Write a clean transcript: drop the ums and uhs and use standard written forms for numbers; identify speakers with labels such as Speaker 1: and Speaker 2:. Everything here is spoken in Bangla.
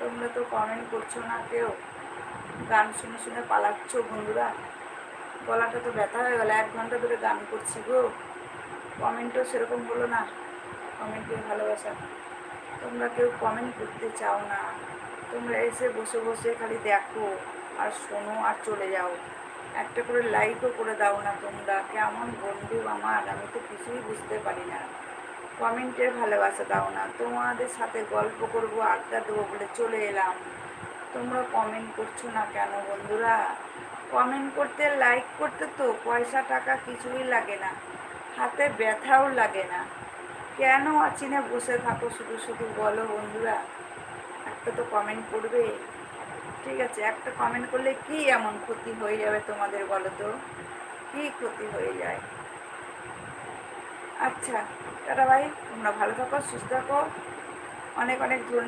Speaker 1: তোমরা তো কমেন্ট করছো না কেউ, গান শুনে শুনে পালাচ্ছ বন্ধুরা। গলাটা তো ব্যথা হয়ে গেল, 1 ঘন্টা ধরে গান করছি গো, কমেন্টও সেরকম হলো না। কমেন্টের ভালোবাসা, তোমরা কেউ কমেন্ট করতে চাও না, তোমরা এসে বসে বসে খালি দেখো আর শোনো আর চলে যাও, একটা করে লাইকও করে দাও না। তোমরা কেমন বন্ধু আমার, আমি তো কিছুই বুঝতে পারি না। কমেন্টের ভালোবাসা দাও না, তোমাদের সাথে গল্প করব আড্ডা দেবো বলে চলে এলাম, তোমরা কমেন্ট করছো না কেন বন্ধুরা? কমেন্ট করতে লাইক করতে তো পয়সা টাকা কিছুই লাগে না, হাতে ব্যথাও লাগে না, কেন আছি না বসে থাকো শুধু শুধু বলো বন্ধুরা? একটা তো কমেন্ট করবে। ঠিক আছে, একটা কমেন্ট করলে কি এমন ক্ষতি হয়ে যাবে তোমাদের বলো তো? কি ক্ষতি হয়ে যায়? আচ্ছা, টাটা ভাই, তোমরা ভালো থাকো, সুস্থ থাকো, অনেক অনেক ধন্যবাদ।